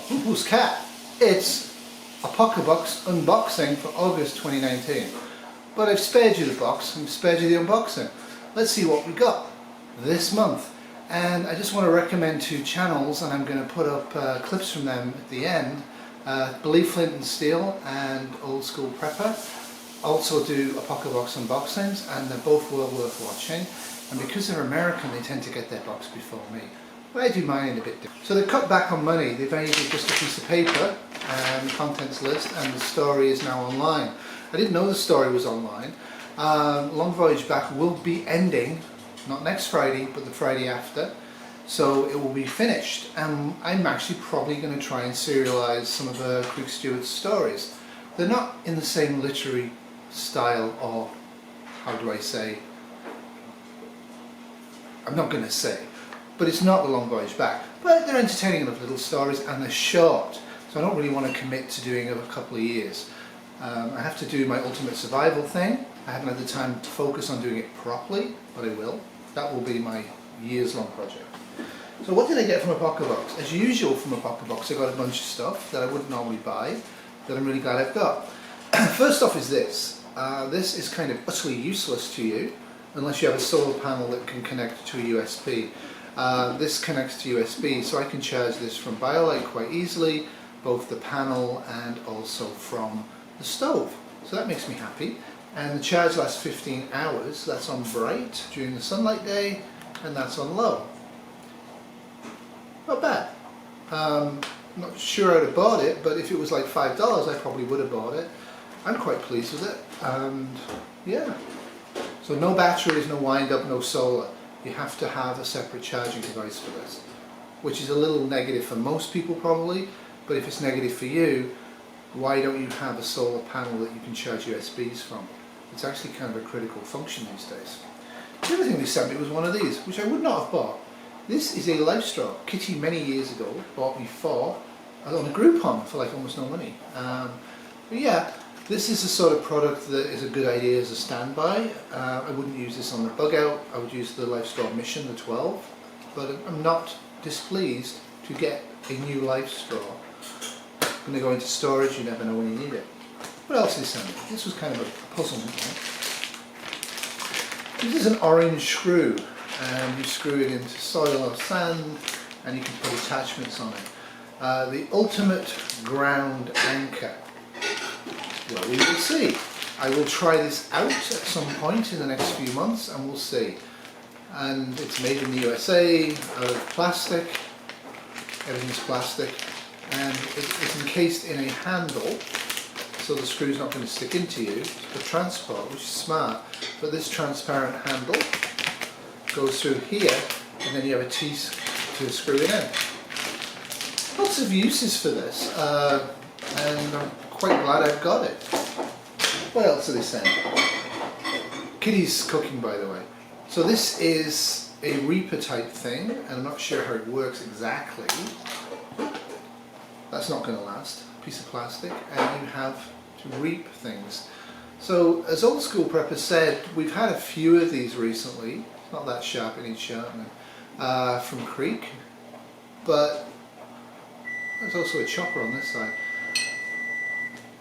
Who's cat? It's Apocabox unboxing for August 2019. But I've spared you the box, I've spared you the unboxing. Let's see what we got this month. And I just want to recommend two channels, and I'm going to put up clips from them at the end. Believe Flint and Steel and Old School Prepper also do Apocabox unboxings, and they're both well worth watching. And because they're American, they tend to get their box before me. But I do mine a bit different. So they've cut back on money. They've made just a piece of paper and the contents list, and the story is now online. I didn't know the story was online. Long Voyage Back will be ending, not next Friday, but the Friday after. So it will be finished, and I'm actually probably going to try and serialize some of Creek Stewart's stories. They're not in the same literary style, or how do I say, I'm not going to say, but it's not the Long Voyage Back. But they're entertaining enough little stories, and they're short, so I don't really want to commit to doing it a couple of years. I have to do my ultimate survival thing. I haven't had the time to focus on doing it properly, but I will. That will be my years-long project. So what did I get from Apocabox? As usual from Apocabox, I got a bunch of stuff that I wouldn't normally buy, that I'm really glad I've got. First off is this. This is kind of utterly useless to you, unless you have a solar panel that can connect to a USB. This connects to USB, so I can charge this from BioLite quite easily, both the panel and also from the stove. So that makes me happy. And the charge lasts 15 hours. That's on bright during the sunlight day, and that's on low. Not bad. Not sure I'd have bought it, but if it was like $5, I probably would have bought it. I'm quite pleased with it, and yeah. So no batteries, no wind up, no solar. You have to have a separate charging device for this, which is a little negative for most people probably, but if it's negative for you, why don't you have a solar panel that you can charge USBs from? It's actually kind of a critical function these days. The other thing they sent me was one of these, which I would not have bought. This is a life straw. Kitty many years ago bought me 4 on a Groupon for like almost no money. But yeah, this is the sort of product that is a good idea as a standby. I wouldn't use this on the bug out. I would use the life straw Mission, the 12. But I'm not displeased to get a new life straw. When they go into storage, you never know when you need it. What else is sent me? This was kind of a puzzlement. This is an orange screw, and you screw it into soil or sand, and you can put attachments on it. The ultimate ground anchor. Well, we will see. I will try this out at some point in the next few months, and we'll see. And it's made in the USA, out of plastic. Everything's plastic. And it's encased in a handle, so the screw's not going to stick into you for transport, which is smart. But this transparent handle goes through here, and then you have a teeth to screw it in. Lots of uses for this, and I'm quite glad I've got it. What else are they saying? Kitty's cooking, by the way. So this is a Reaper type thing, and I'm not sure how it works exactly. That's not going to last. Piece of plastic, and you have to reap things. So as Old School Prepper said, we've had a few of these recently. It's not that sharp, it needs sharpening. From Creek, but there's also a chopper on this side.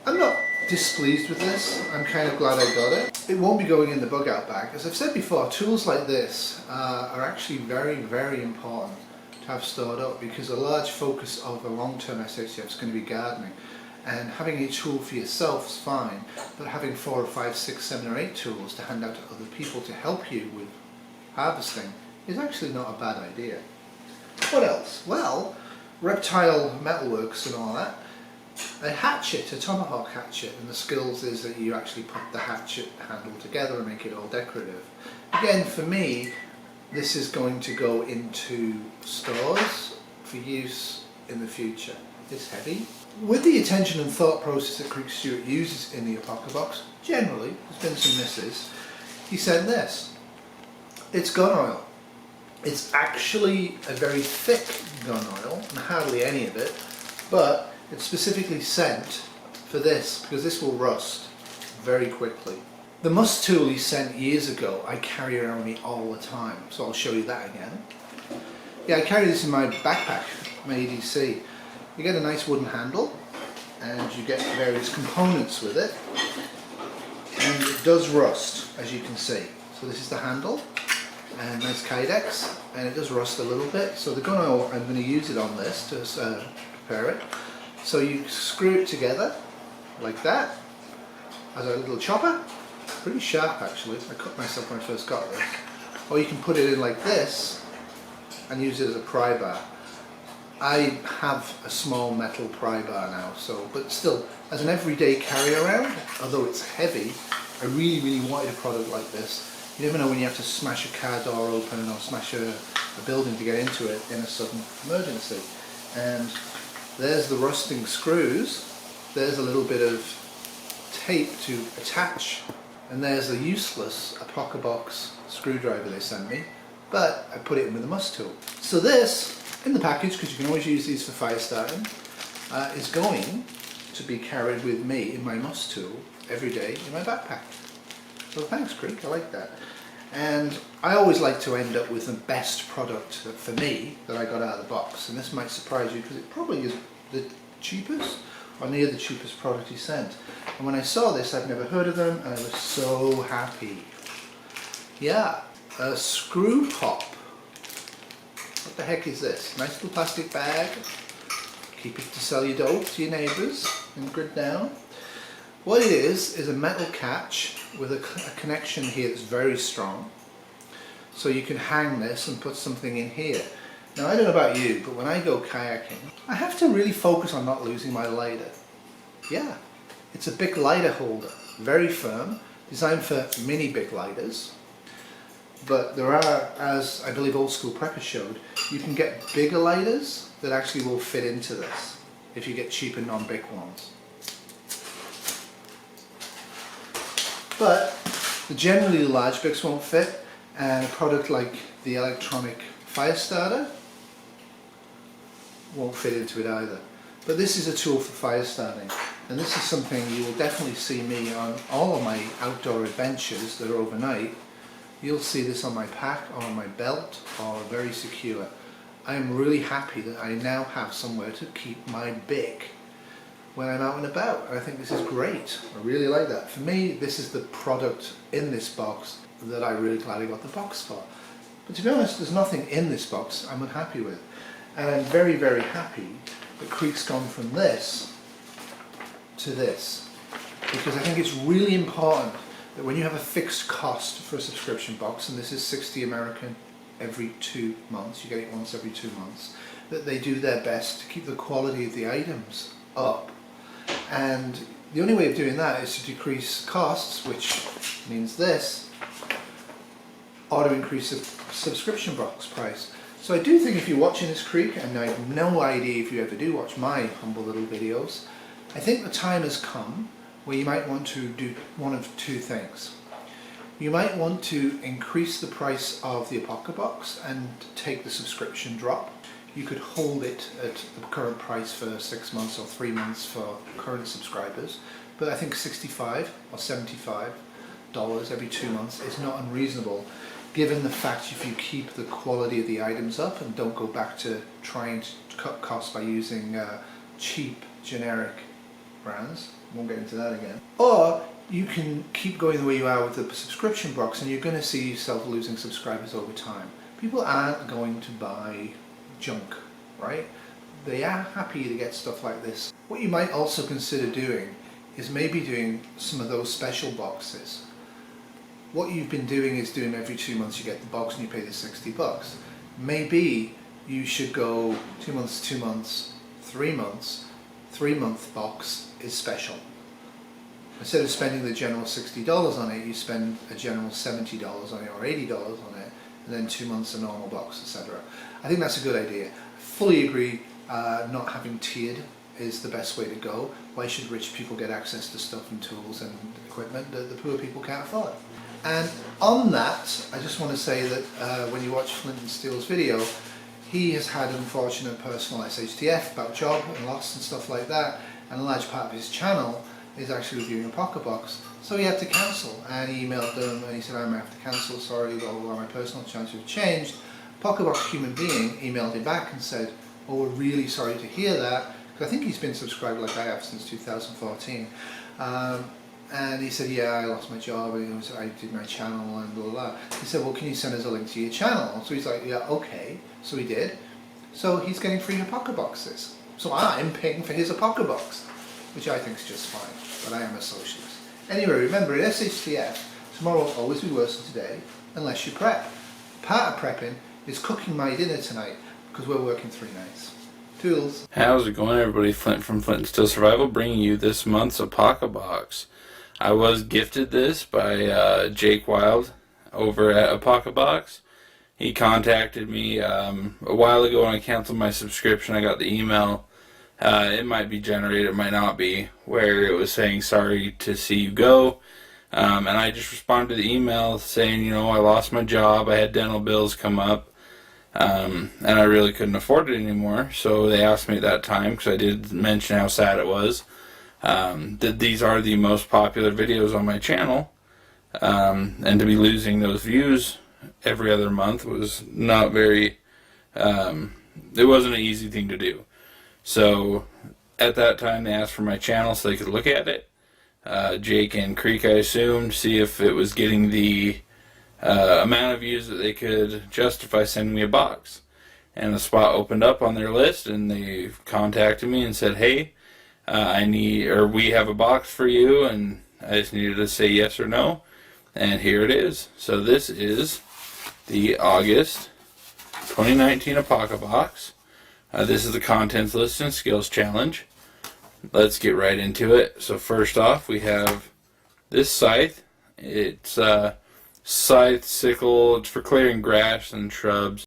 I'm not displeased with this. I'm kind of glad I got it. It won't be going in the bug out bag. As I've said before, tools like this are actually very, very important to have stored up, because a large focus of a long-term SHF is going to be gardening, and having a tool for yourself is fine, but having 4 or 5, 6, 7 or 8 tools to hand out to other people to help you with harvesting is actually not a bad idea. What else? Well, reptile metalworks and all that. A hatchet, a tomahawk hatchet, and the skills is that you actually put the hatchet handle together and make it all decorative. Again, for me, this is going to go into stores for use in the future. It's heavy. With the attention and thought process that Creek Stewart uses in the Apocabox, generally, there's been some misses, he sent this. It's gun oil. It's actually a very thick gun oil, and hardly any of it, but it's specifically sent for this, because this will rust very quickly. The Must tool he sent years ago, I carry around with me all the time, so I'll show you that again. Yeah, I carry this in my backpack, my EDC. You get a nice wooden handle and you get various components with it, and it does rust, as you can see. So this is the handle, and nice kydex, and it does rust a little bit. So I'm going to use it on this to prepare it. So you screw it together like that as a little chopper. Pretty sharp actually. I cut myself when I first got this. Or you can put it in like this and use it as a pry bar. I have a small metal pry bar now, but still, as an everyday carry around, although it's heavy, I really wanted a product like this. You never know when you have to smash a car door open or smash a building to get into it in a sudden emergency. And there's the rusting screws, there's a little bit of tape to attach, and there's a useless Apocabox screwdriver they sent me, but I put it in with a must tool. So this, in the package, because you can always use these for fire starting, is going to be carried with me in my must tool every day in my backpack. So thanks Creek, I like that. And I always like to end up with the best product for me that I got out of the box, and this might surprise you because it probably is the cheapest or near the cheapest product he sent. And when I saw this, I'd never heard of them and I was so happy. Yeah, a screw pop. What the heck is this? Nice little plastic bag. Keep it to sell your dope to your neighbours and grid down. What it is a metal catch with a connection here that's very strong. So you can hang this and put something in here. Now I don't know about you, but when I go kayaking, I have to really focus on not losing my lighter. Yeah, it's a big lighter holder, very firm, designed for mini big lighters. But there are, as I believe Old School Prepper showed, you can get bigger lighters that actually will fit into this if you get cheaper non-big ones. But generally the large bics won't fit, and a product like the electronic fire starter won't fit into it either. But this is a tool for fire starting, and this is something you will definitely see me on all of my outdoor adventures that are overnight. You'll see this on my pack or on my belt or very secure. I am really happy that I now have somewhere to keep my bic when I'm out and about. I think this is great. I really like that. For me, this is the product in this box that I'm really glad I got the box for. But to be honest, there's nothing in this box I'm unhappy with. And I'm very happy that Creek's gone from this to this. Because I think it's really important that when you have a fixed cost for a subscription box, and this is 60 American every 2 months, you get it once every 2 months, that they do their best to keep the quality of the items up. And the only way of doing that is to decrease costs, which means this, or to increase the subscription box price. So I do think if you're watching this, Creek, and I have no idea if you ever do watch my humble little videos, I think the time has come where you might want to do one of two things. You might want to increase the price of the Apocabox and take the subscription drop. You could hold it at the current price for 6 months or 3 months for current subscribers, but I think $65 or $75 every 2 months is not unreasonable, given the fact if you keep the quality of the items up and don't go back to trying to cut costs by using cheap generic brands. Won't get into that again. Or you can keep going the way you are with the subscription box, and you're going to see yourself losing subscribers over time. People aren't going to buy junk, right? They are happy to get stuff like this. What you might also consider doing is maybe doing some of those special boxes. What you've been doing is doing every 2 months you get the box and you pay the $60. Maybe you should go 2 months, 2 months, 3 months, 3-month box is special. Instead of spending the general $60 on it, you spend a general $70 on it or $80 on it, and then 2 months a normal box, etc. I think that's a good idea. I fully agree, not having tiered is the best way to go. Why should rich people get access to stuff and tools and equipment that the poor people can't afford? And on that, I just want to say that when you watch Flint and Steele's video, he has had unfortunate personal SHTF about job and loss and stuff like that, and a large part of his channel is actually reviewing Apocabox. So he had to cancel, and he emailed them and he said, I might have to cancel, sorry, blah, blah, blah, my personal channels have changed. Apocabox human being emailed him back and said, oh, we're really sorry to hear that. I think he's been subscribed like I have since 2014. And he said, yeah, I lost my job, and I did my channel and blah, blah, blah. He said, well, can you send us a link to your channel? So he's like, yeah, okay. So he did. So he's getting free Apocaboxes. So I'm paying for his Apocabox, which I think is just fine, but I am a socialist. Anyway, remember, in SHTF, tomorrow will always be worse than today, unless you prep. Part of prepping is cooking my dinner tonight, because we're working 3 nights. Toodles. How's it going, everybody? Flint from Flint and Still Survival, bringing you this month's Apocabox. I was gifted this by Jake Wild over at Apocabox. He contacted me a while ago and I canceled my subscription. I got the email. It might be generated, it might not be, where it was saying sorry to see you go. And I just responded to the email saying, you know, I lost my job, I had dental bills come up, and I really couldn't afford it anymore. So they asked me at that time, because I did mention how sad it was, that these are the most popular videos on my channel, and to be losing those views every other month was not very, it wasn't an easy thing to do. So at that time they asked for my channel so they could look at it. Jake and Creek, I assumed, see if it was getting the amount of views that they could justify sending me a box. And a spot opened up on their list, and they contacted me and said, hey, we have a box for you, and I just needed to say yes or no, and here it is. So this is the August 2019 Apocabox. This is the contents list and skills challenge. Let's get right into it. So first off, we have this scythe. It's scythe sickle. It's for clearing grass and shrubs.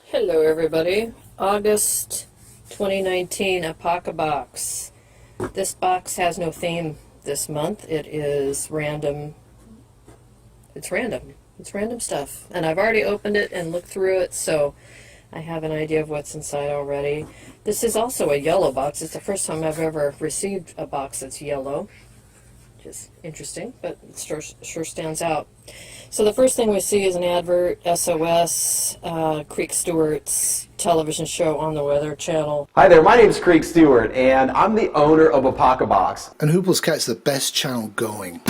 Hello everybody, August 2019 Apocabox. This box has no theme this month. It is random. It's random stuff. And I've already opened it and looked through it, so I have an idea of what's inside already. This is also a yellow box. It's the first time I've ever received a box that's yellow. Just interesting, but it sure stands out. So the first thing we see is an advert, SOS, Creek Stewart's television show on the Weather Channel. Hi there, my name is Creek Stewart, and I'm the owner of Apocabox. And Hoople's Cat's the best channel going.